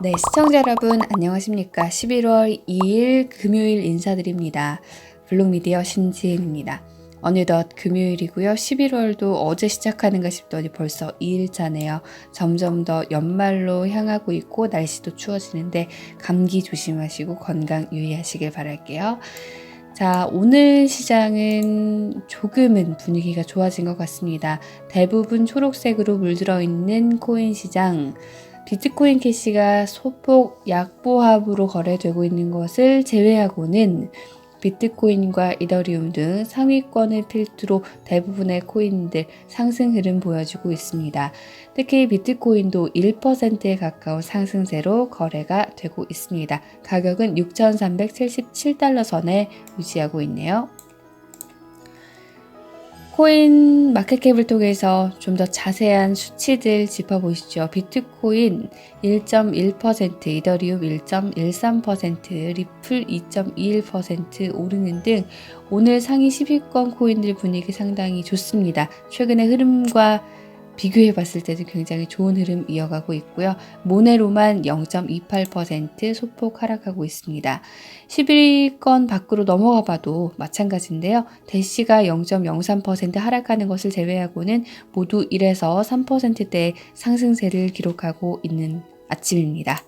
네, 시청자 여러분 안녕하십니까? 11월 2일 금요일 인사드립니다. 블록미디어 신지은입니다. 어느덧 금요일이고요. 11월도 어제 시작하는가 싶더니 벌써 2일차네요. 점점 더 연말로 향하고 있고 날씨도 추워지는데 감기 조심하시고 건강 유의하시길 바랄게요. 자, 오늘 시장은 조금은 분위기가 좋아진 것 같습니다. 대부분 초록색으로 물들어 있는 코인 시장, 비트코인 캐시가 소폭 약보합으로 거래되고 있는 것을 제외하고는 비트코인과 이더리움 등 상위권을 필두로 대부분의 코인들 상승 흐름 보여주고 있습니다. 특히 비트코인도 1%에 가까운 상승세로 거래가 되고 있습니다. 가격은 6,377달러 선에 유지하고 있네요. 코인 마켓캡을 통해서 좀 더 자세한 수치들 짚어보시죠. 비트코인 1.1%, 이더리움 1.13%, 리플 2.21% 오르는 등 오늘 상위 10위권 코인들 분위기 상당히 좋습니다. 최근의 흐름과 비교해 봤을 때도 굉장히 좋은 흐름 이어가고 있고요. 모네로만 0.28% 소폭 하락하고 있습니다. 11위권 밖으로 넘어가 봐도 마찬가지인데요. 대시가 0.03% 하락하는 것을 제외하고는 모두 1에서 3%대의 상승세를 기록하고 있는 아침입니다.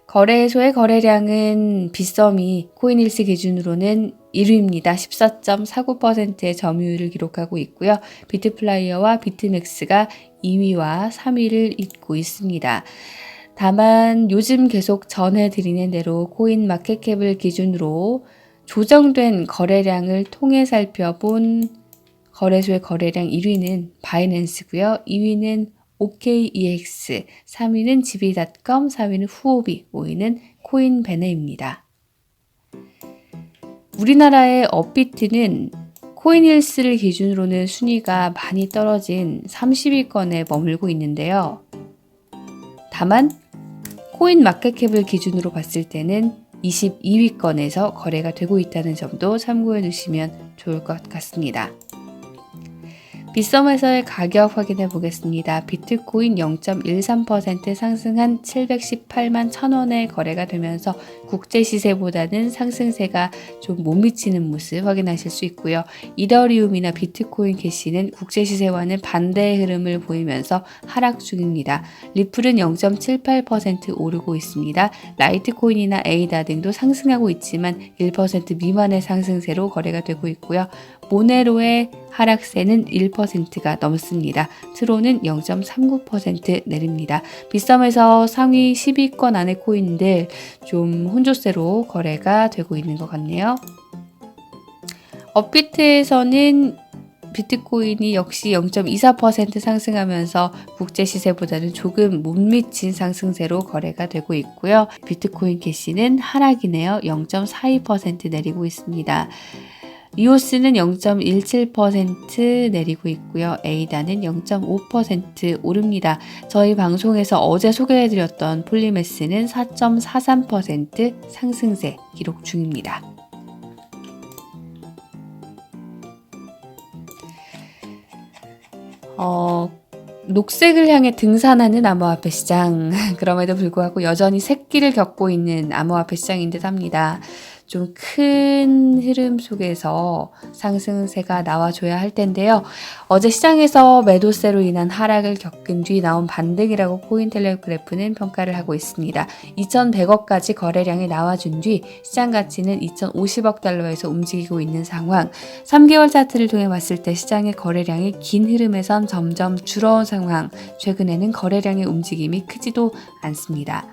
거래소의 거래량은 빗썸이 코인일스 기준으로는 1위입니다. 14.49%의 점유율을 기록하고 있고요. 비트플라이어와 비트맥스가 2위와 3위를 잇고 있습니다. 다만 요즘 계속 전해드리는 대로 코인 마켓캡을 기준으로 조정된 거래량을 통해 살펴본 거래소의 거래량 1위는 바이낸스고요. 2위는 OKEX, 3위는 지비닷컴, 4위는 후오비, 5위는 코인베네입니다. 우리나라의 업비트는 코인힐스를 기준으로는 순위가 많이 떨어진 30위권에 머물고 있는데요. 다만 코인 마켓캡을 기준으로 봤을 때는 22위권에서 거래가 되고 있다는 점도 참고해 두시면 좋을 것 같습니다. 빗썸에서의 가격 확인해 보겠습니다. 비트코인 0.13% 상승한 718만 1000원에 거래가 되면서 국제 시세보다는 상승세가 좀 못 미치는 모습 확인하실 수 있고요. 이더리움이나 비트코인 캐시는 국제 시세와는 반대의 흐름을 보이면서 하락 중입니다. 리플은 0.78% 오르고 있습니다. 라이트코인이나 에이다 등도 상승하고 있지만 1% 미만의 상승세로 거래가 되고 있고요. 모네로의 하락세는 1%가 넘습니다. 트론은 0.39% 내립니다. 빗썸에서 상위 10위권 안의 코인들 좀 혼조세로 거래가 되고 있는 것 같네요. 업비트에서는 비트코인이 역시 0.24% 상승하면서 국제 시세보다는 조금 못 미친 상승세로 거래가 되고 있고요. 비트코인 캐시는 하락이네요. 0.42% 내리고 있습니다. 이오스는 0.17% 내리고 있고요. 에이다는 0.5% 오릅니다. 저희 방송에서 어제 소개해드렸던 폴리메스는 4.43% 상승세 기록 중입니다. 녹색을 향해 등산하는 암호화폐 시장. 그럼에도 불구하고 여전히 새끼를 겪고 있는 암호화폐 시장인 듯 합니다. 좀 큰 흐름 속에서 상승세가 나와줘야 할 텐데요. 어제 시장에서 매도세로 인한 하락을 겪은 뒤 나온 반등이라고 코인텔레그래프는 평가를 하고 있습니다. 2100억까지 거래량이 나와준 뒤 시장 가치는 2050억 달러에서 움직이고 있는 상황. 3개월 차트를 통해 봤을 때 시장의 거래량이 긴 흐름에선 점점 줄어온 상황. 최근에는 거래량의 움직임이 크지도 않습니다.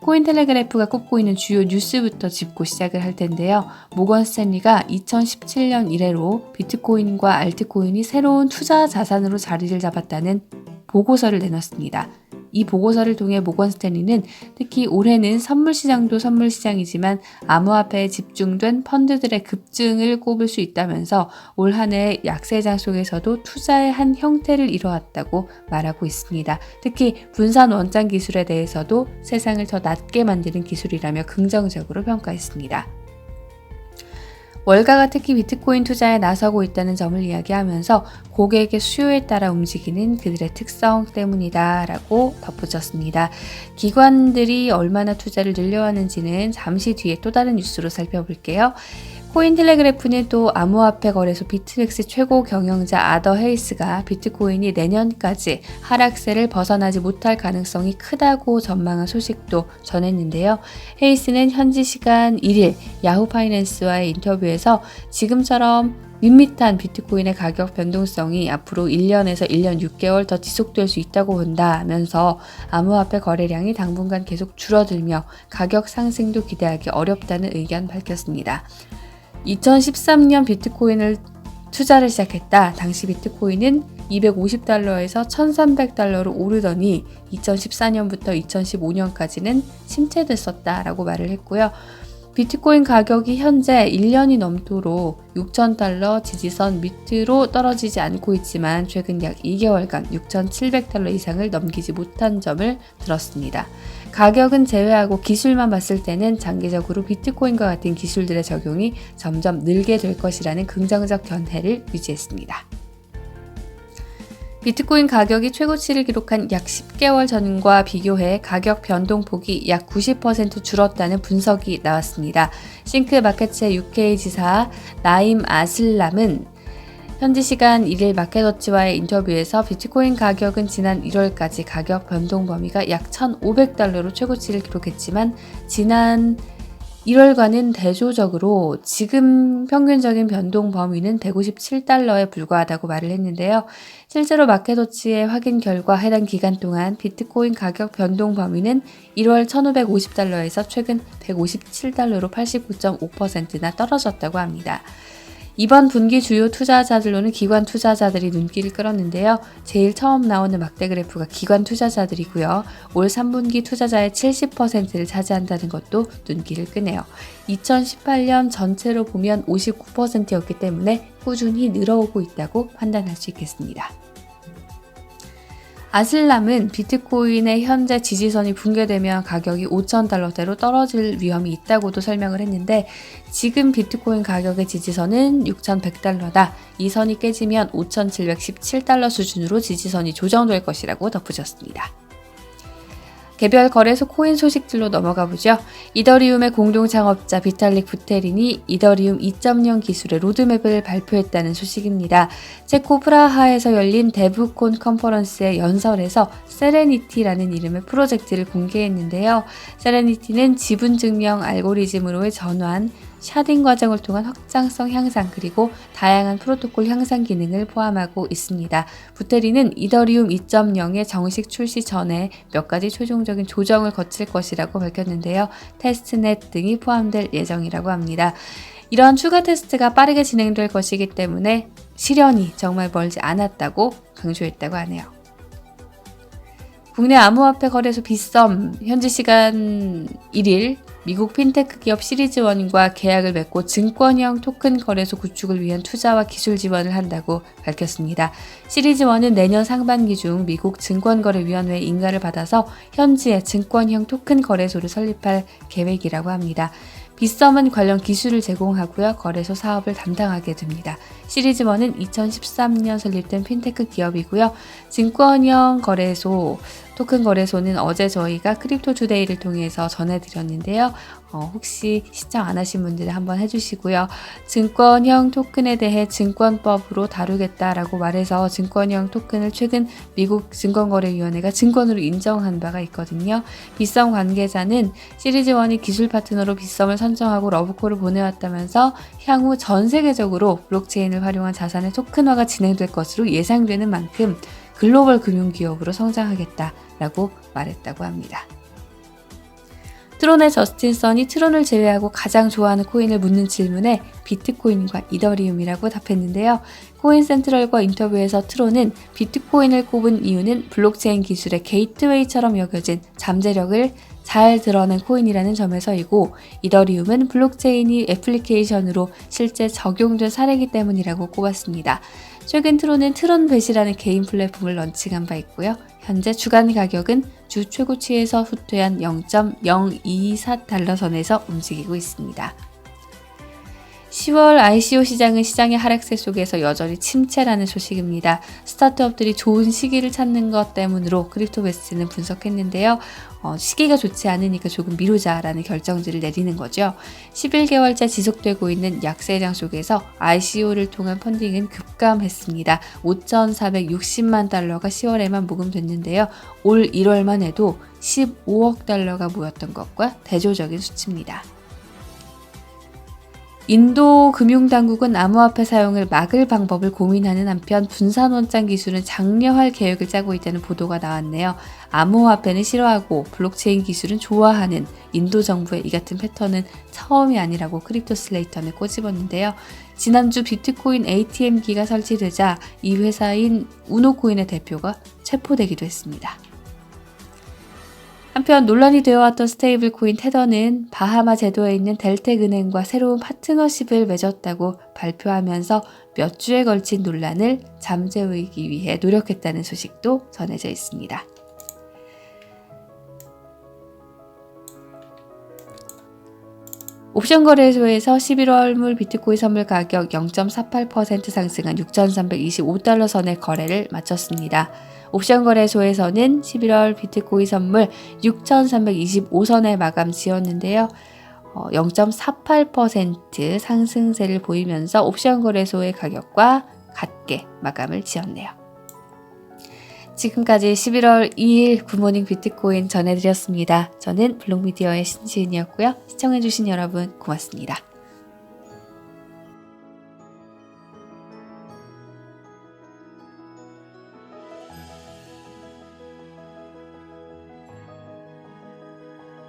코인텔레그래프가 꼽고 있는 주요 뉴스부터 짚고 시작을 할 텐데요. 모건 스탠리가 2017년 이래로 비트코인과 알트코인이 새로운 투자 자산으로 자리를 잡았다는 보고서를 내놨습니다. 이 보고서를 통해 모건 스탠리는 특히 올해는 선물 시장도 선물 시장이지만 암호화폐에 집중된 펀드들의 급증을 꼽을 수 있다면서 올 한 해 약세장 속에서도 투자의 한 형태를 이뤄왔다고 말하고 있습니다. 특히 분산 원장 기술에 대해서도 세상을 더 낫게 만드는 기술이라며 긍정적으로 평가했습니다. 월가가 특히 비트코인 투자에 나서고 있다는 점을 이야기하면서 고객의 수요에 따라 움직이는 그들의 특성 때문이다 라고 덧붙였습니다. 기관들이 얼마나 투자를 늘려왔는지는 잠시 뒤에 또 다른 뉴스로 살펴볼게요. 코인텔레그래프는 또 암호화폐 거래소 비트맥스 최고 경영자 아더 헤이스가 비트코인이 내년까지 하락세를 벗어나지 못할 가능성이 크다고 전망한 소식도 전했는데요. 헤이스는 현지 시간 1일 야후 파이낸스와의 인터뷰에서 지금처럼 밋밋한 비트코인의 가격 변동성이 앞으로 1년에서 1년 6개월 더 지속될 수 있다고 본다면서 암호화폐 거래량이 당분간 계속 줄어들며 가격 상승도 기대하기 어렵다는 의견 밝혔습니다. 2013년 비트코인을 투자를 시작했다. 당시 비트코인은 250달러에서 1300달러로 오르더니 2014년부터 2015년까지는 침체됐었다라고 말을 했고요. 비트코인 가격이 현재 1년이 넘도록 6,000달러 지지선 밑으로 떨어지지 않고 있지만 최근 약 2개월간 6,700달러 이상을 넘기지 못한 점을 들었습니다. 가격은 제외하고 기술만 봤을 때는 장기적으로 비트코인과 같은 기술들의 적용이 점점 늘게 될 것이라는 긍정적 견해를 유지했습니다. 비트코인 가격이 최고치를 기록한 약 10개월 전과 비교해 가격 변동폭이 약 90% 줄었다는 분석이 나왔습니다. 싱크마켓의 UK 지사 나임 아슬람은 현지 시간 1일 마켓워치와의 인터뷰에서 비트코인 가격은 지난 1월까지 가격 변동 범위가 약 1,500달러로 최고치를 기록했지만 지난 1월과는 대조적으로 지금 평균적인 변동 범위는 157달러에 불과하다고 말을 했는데요. 실제로 마켓워치의 확인 결과 해당 기간 동안 비트코인 가격 변동 범위는 1월 1,550달러에서 최근 157달러로 89.5%나 떨어졌다고 합니다. 이번 분기 주요 투자자들로는 기관 투자자들이 눈길을 끌었는데요. 제일 처음 나오는 막대 그래프가 기관 투자자들이고요. 올 3분기 투자자의 70%를 차지한다는 것도 눈길을 끄네요. 2018년 전체로 보면 59%였기 때문에 꾸준히 늘어오고 있다고 판단할 수 있겠습니다. 아슬람은 비트코인의 현재 지지선이 붕괴되면 가격이 5,000달러대로 떨어질 위험이 있다고도 설명을 했는데 지금 비트코인 가격의 지지선은 6,100달러다. 이 선이 깨지면 5,717달러 수준으로 지지선이 조정될 것이라고 덧붙였습니다. 개별 거래소 코인 소식들로 넘어가 보죠. 이더리움의 공동 창업자 비탈릭 부테린이 이더리움 2.0 기술의 로드맵을 발표했다는 소식입니다. 체코 프라하에서 열린 데브콘 컨퍼런스의 연설에서 세레니티라는 이름의 프로젝트를 공개했는데요. 세레니티는 지분 증명 알고리즘으로의 전환, 샤딩 과정을 통한 확장성 향상 그리고 다양한 프로토콜 향상 기능을 포함하고 있습니다. 부테리는 이더리움 2.0의 정식 출시 전에 몇 가지 최종적인 조정을 거칠 것이라고 밝혔는데요. 테스트넷 등이 포함될 예정이라고 합니다. 이러한 추가 테스트가 빠르게 진행될 것이기 때문에 실현이 정말 멀지 않았다고 강조했다고 하네요. 국내 암호화폐 거래소 빗썸 현지 시간 1일 미국 핀테크 기업 시리즈원과 계약을 맺고 증권형 토큰 거래소 구축을 위한 투자와 기술 지원을 한다고 밝혔습니다. 시리즈원은 내년 상반기 중 미국 증권거래위원회의 인가를 받아서 현지에 증권형 토큰 거래소를 설립할 계획이라고 합니다. 빗썸은 관련 기술을 제공하고요. 거래소 사업을 담당하게 됩니다. 시리즈원은 2013년 설립된 핀테크 기업이고요. 증권형 거래소, 토큰 거래소는 어제 저희가 크립토 투데이를 통해서 전해드렸는데요. 혹시 시청 안 하신 분들은 한번 해주시고요. 증권형 토큰에 대해 증권법으로 다루겠다라고 말해서 증권형 토큰을 최근 미국 증권거래위원회가 증권으로 인정한 바가 있거든요. 빗썸 관계자는 시리즈원이 기술 파트너로 빗썸을 선정하고 러브콜을 보내왔다면서 향후 전 세계적으로 블록체인을 활용한 자산의 토큰화가 진행될 것으로 예상되는 만큼 글로벌 금융기업으로 성장하겠다라고 말했다고 합니다. 트론의 저스틴 선이 트론을 제외하고 가장 좋아하는 코인을 묻는 질문에 비트코인과 이더리움이라고 답했는데요. 코인센트럴과 인터뷰에서 트론은 비트코인을 꼽은 이유는 블록체인 기술의 게이트웨이처럼 여겨진 잠재력을 잘 드러낸 코인이라는 점에서이고 이더리움은 블록체인이 애플리케이션으로 실제 적용된 사례이기 때문이라고 꼽았습니다. 최근 트론은 트론벳이라는 개인 플랫폼을 런칭한 바 있고요. 현재 주간 가격은 주 최고치에서 후퇴한 0.024달러 선에서 움직이고 있습니다. 10월 ICO 시장은 시장의 하락세 속에서 여전히 침체라는 소식입니다. 스타트업들이 좋은 시기를 찾는 것 때문으로 크립토베스트는 분석했는데요. 시기가 좋지 않으니까 조금 미루자라는 결정지를 내리는 거죠. 11개월째 지속되고 있는 약세장 속에서 ICO를 통한 펀딩은 급감했습니다. 5,460만 달러가 10월에만 모금됐는데요. 올 1월만 해도 15억 달러가 모였던 것과 대조적인 수치입니다. 인도 금융당국은 암호화폐 사용을 막을 방법을 고민하는 한편 분산원장 기술은 장려할 계획을 짜고 있다는 보도가 나왔네요. 암호화폐는 싫어하고 블록체인 기술은 좋아하는 인도 정부의 이 같은 패턴은 처음이 아니라고 크립토슬레이터는 꼬집었는데요. 지난주 비트코인 ATM기가 설치되자 이 회사인 우노코인의 대표가 체포되기도 했습니다. 한편 논란이 되어왔던 스테이블 코인 테더는 바하마 제도에 있는 델텍 은행과 새로운 파트너십을 맺었다고 발표하면서 몇 주에 걸친 논란을 잠재우기 위해 노력했다는 소식도 전해져 있습니다. 옵션 거래소에서 11월 물 비트코인 선물 가격 0.48% 상승한 6,325달러 선의 거래를 마쳤습니다. 옵션 거래소에서는 11월 비트코인 선물 6,325선에 마감 지었는데요. 0.48% 상승세를 보이면서 옵션 거래소의 가격과 같게 마감을 지었네요. 지금까지 11월 2일 굿모닝 비트코인 전해드렸습니다. 저는 블록미디어의 신지은이었고요. 시청해주신 여러분 고맙습니다.